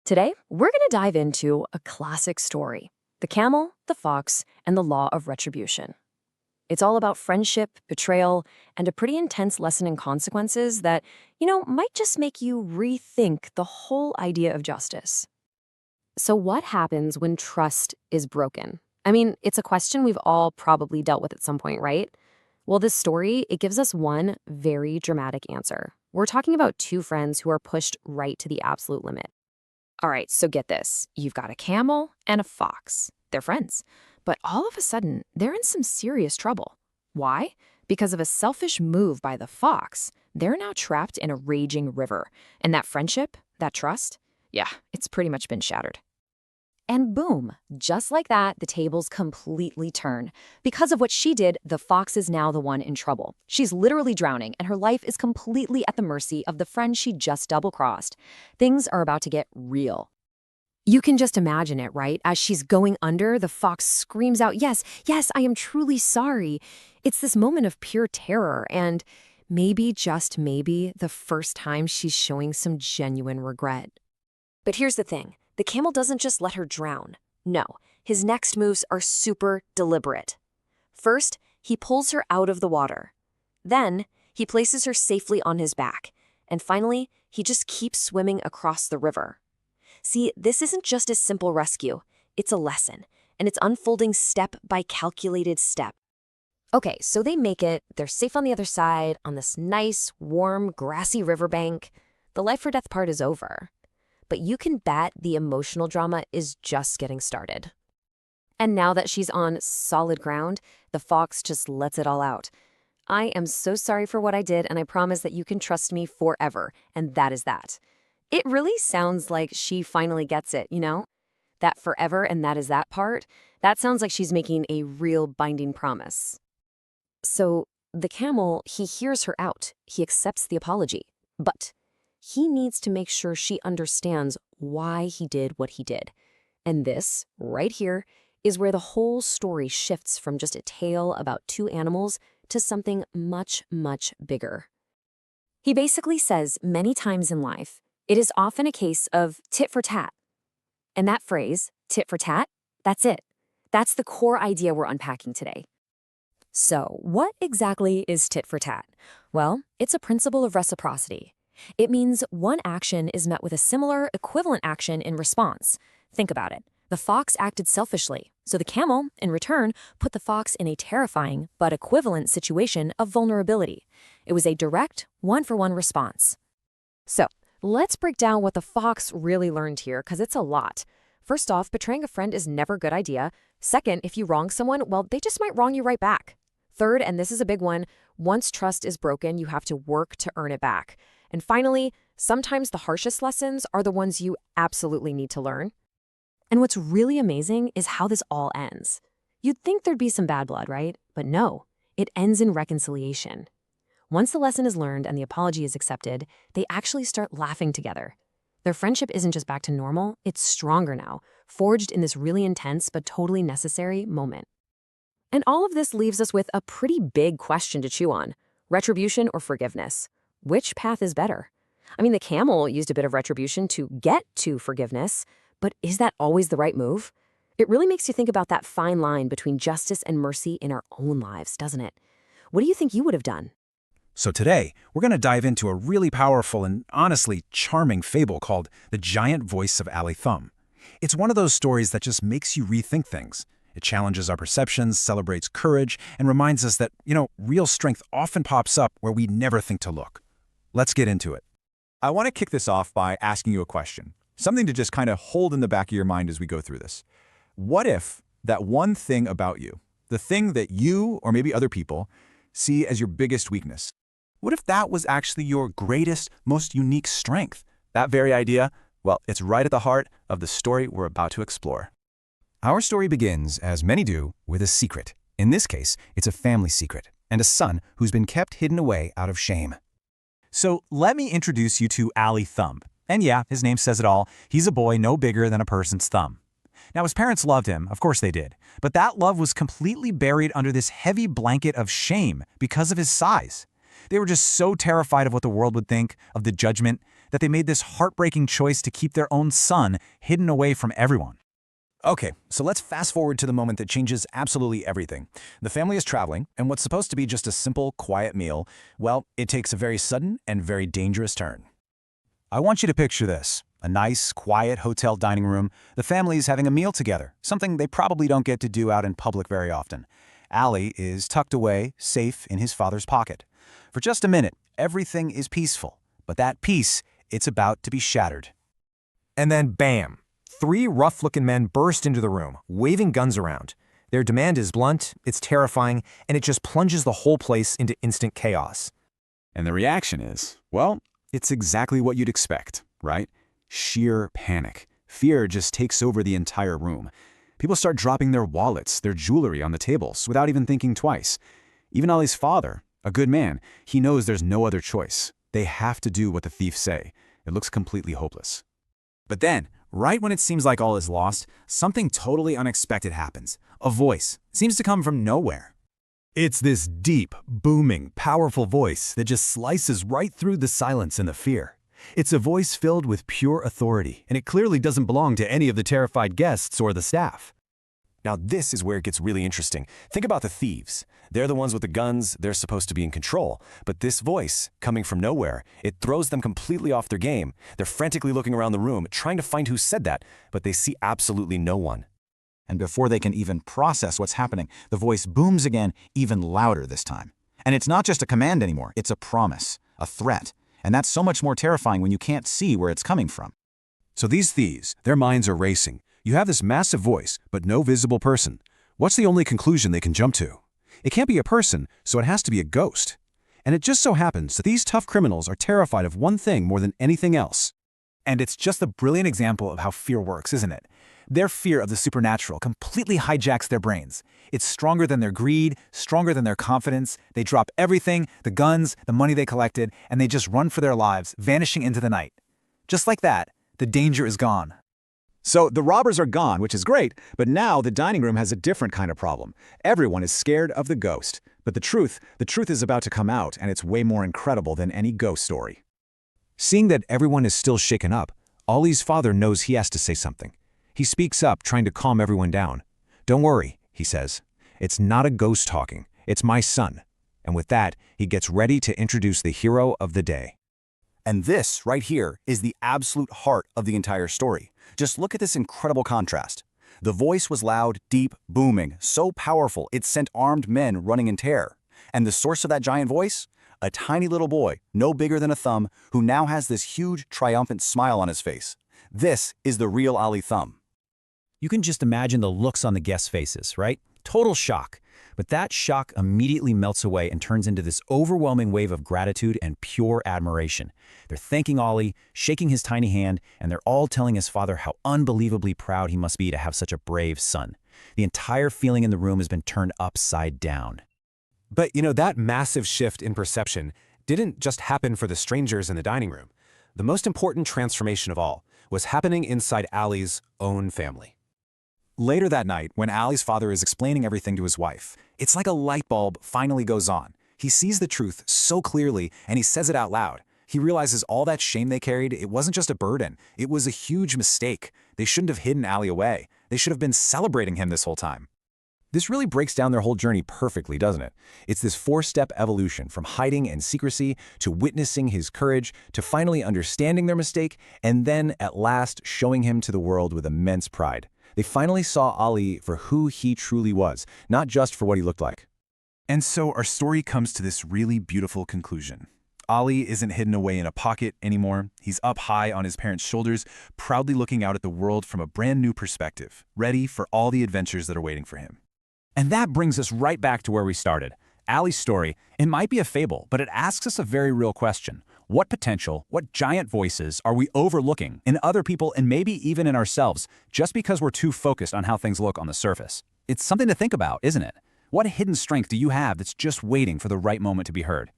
Today, we're going to dive into a classic story: the camel, the fox, and the law of retribution. It's all about friendship, betrayal, and a pretty intense lesson in consequences that, might just make you rethink the whole idea of justice. So, what happens when trust is broken? I mean, it's a question we've all probably dealt with at some point, right? Well, this story, it gives us one very dramatic answer. We're talking about two friends who are pushed right to the absolute limit. All right, so get this. You've got a camel and a fox. They're friends. But all of a sudden, they're in some serious trouble. Why? Because of a selfish move by the fox, they're now trapped in a raging river. And that friendship, that trust, yeah, it's pretty much been shattered. And boom, just like that, the tables completely turn. Because of what she did, the fox is now the one in trouble. She's literally drowning, and her life is completely at the mercy of the friend she just double-crossed. Things are about to get real. You can just imagine it, right? As she's going under, the fox screams out, "Yes, yes, I am truly sorry." It's this moment of pure terror, and maybe, just maybe, the first time she's showing some genuine regret. But here's the thing. The camel doesn't just let her drown. No, his next moves are super deliberate. First, he pulls her out of the water. Then, he places her safely on his back. And finally, he just keeps swimming across the river. See, this isn't just a simple rescue. It's a lesson, and it's unfolding step by calculated step. Okay, so they make it. They're safe on the other side, on this nice, warm, grassy riverbank. The life or death part is over. But you can bet the emotional drama is just getting started. And now that she's on solid ground, the fox just lets it all out. "I am so sorry for what I did, and I promise that you can trust me forever." And that is that. It really sounds like she finally gets it, That forever and that is that part, that sounds like she's making a real binding promise. So the camel, he hears her out. He accepts the apology. But he needs to make sure she understands why he did what he did. And this, right here, is where the whole story shifts from just a tale about two animals to something much, much bigger. He basically says many times in life, it is often a case of tit for tat. And that phrase, tit for tat, that's it. That's the core idea we're unpacking today. So, what exactly is tit for tat? Well, it's a principle of reciprocity. It means one action is met with a similar, equivalent action in response. Think about it. The fox acted selfishly, so the camel, in return, put the fox in a terrifying but equivalent situation of vulnerability. It was a direct, one-for-one response. So, let's break down what the fox really learned here, because it's a lot. First off, betraying a friend is never a good idea. Second, if you wrong someone, well, they just might wrong you right back. Third, and this is a big one, once trust is broken, you have to work to earn it back. And finally, sometimes the harshest lessons are the ones you absolutely need to learn. And what's really amazing is how this all ends. You'd think there'd be some bad blood, right? But no, it ends in reconciliation. Once the lesson is learned and the apology is accepted, they actually start laughing together. Their friendship isn't just back to normal, it's stronger now, forged in this really intense but totally necessary moment. And all of this leaves us with a pretty big question to chew on: retribution or forgiveness? Which path is better? I mean, the camel used a bit of retribution to get to forgiveness, but is that always the right move? It really makes you think about that fine line between justice and mercy in our own lives, doesn't it? What do you think you would have done? So today, we're going to dive into a really powerful and honestly charming fable called The Giant Voice of Ali Thumb. It's one of those stories that just makes you rethink things. It challenges our perceptions, celebrates courage, and reminds us that, real strength often pops up where we never think to look. Let's get into it. I want to kick this off by asking you a question, something to just kind of hold in the back of your mind as we go through this. What if that one thing about you, the thing that you or maybe other people see as your biggest weakness, what if that was actually your greatest, most unique strength? That very idea, well, it's right at the heart of the story we're about to explore. Our story begins, as many do, with a secret. In this case, it's a family secret, and a son who's been kept hidden away out of shame. So let me introduce you to Ali Thumb. And yeah, his name says it all. He's a boy no bigger than a person's thumb. Now, his parents loved him, of course they did, but that love was completely buried under this heavy blanket of shame because of his size. They were just so terrified of what the world would think, of the judgment, that they made this heartbreaking choice to keep their own son hidden away from everyone. Okay, so let's fast forward to the moment that changes absolutely everything. The family is traveling, and what's supposed to be just a simple, quiet meal, well, it takes a very sudden and very dangerous turn. I want you to picture this. A nice, quiet hotel dining room. The family's having a meal together, something they probably don't get to do out in public very often. Allie is tucked away, safe in his father's pocket. For just a minute, everything is peaceful, but that peace, it's about to be shattered. And then bam! 3 rough-looking men burst into the room, waving guns around. Their demand is blunt, it's terrifying, and it just plunges the whole place into instant chaos. And the reaction is, well, it's exactly what you'd expect, right? Sheer panic. Fear just takes over the entire room. People start dropping their wallets, their jewelry on the tables without even thinking twice. Even Ali's father, a good man, he knows there's no other choice. They have to do what the thieves say. It looks completely hopeless. But then, right when it seems like all is lost, something totally unexpected happens. A voice seems to come from nowhere. It's this deep, booming, powerful voice that just slices right through the silence and the fear. It's a voice filled with pure authority, and it clearly doesn't belong to any of the terrified guests or the staff. Now this is where it gets really interesting. Think about the thieves. They're the ones with the guns, they're supposed to be in control. But this voice, coming from nowhere, it throws them completely off their game. They're frantically looking around the room, trying to find who said that, but they see absolutely no one. And before they can even process what's happening, the voice booms again, even louder this time. And it's not just a command anymore, it's a promise, a threat. And that's so much more terrifying when you can't see where it's coming from. So these thieves, their minds are racing. You have this massive voice, but no visible person. What's the only conclusion they can jump to? It can't be a person, so it has to be a ghost. And it just so happens that these tough criminals are terrified of one thing more than anything else. And it's just a brilliant example of how fear works, isn't it? Their fear of the supernatural completely hijacks their brains. It's stronger than their greed, stronger than their confidence. They drop everything, the guns, the money they collected, and they just run for their lives, vanishing into the night. Just like that, the danger is gone. So the robbers are gone, which is great, but now the dining room has a different kind of problem. Everyone is scared of the ghost. But the truth is about to come out, and it's way more incredible than any ghost story. Seeing that everyone is still shaken up, Ollie's father knows he has to say something. He speaks up, trying to calm everyone down. "Don't worry," he says. "It's not a ghost talking. It's my son." And with that, he gets ready to introduce the hero of the day. And this, right here, is the absolute heart of the entire story. Just look at this incredible contrast. The voice was loud, deep, booming, so powerful it sent armed men running in terror. And the source of that giant voice? A tiny little boy, no bigger than a thumb, who now has this huge, triumphant smile on his face. This is the real Ali Thumb. You can just imagine the looks on the guests' faces, right? Total shock. But that shock immediately melts away and turns into this overwhelming wave of gratitude and pure admiration. They're thanking Ollie, shaking his tiny hand, and they're all telling his father how unbelievably proud he must be to have such a brave son. The entire feeling in the room has been turned upside down. But that massive shift in perception didn't just happen for the strangers in the dining room. The most important transformation of all was happening inside Allie's own family. Later that night, when Allie's father is explaining everything to his wife, it's like a light bulb finally goes on. He sees the truth so clearly, and he says it out loud. He realizes all that shame they carried, it wasn't just a burden. It was a huge mistake. They shouldn't have hidden Allie away. They should have been celebrating him this whole time. This really breaks down their whole journey perfectly, doesn't it? It's this 4-step evolution from hiding and secrecy to witnessing his courage to finally understanding their mistake and then, at last, showing him to the world with immense pride. They finally saw Ali for who he truly was, not just for what he looked like. And so our story comes to this really beautiful conclusion. Ali isn't hidden away in a pocket anymore. He's up high on his parents' shoulders, proudly looking out at the world from a brand new perspective, ready for all the adventures that are waiting for him. And that brings us right back to where we started. Allie's story, it might be a fable, but it asks us a very real question. What potential, what giant voices are we overlooking in other people and maybe even in ourselves just because we're too focused on how things look on the surface? It's something to think about, isn't it? What hidden strength do you have that's just waiting for the right moment to be heard?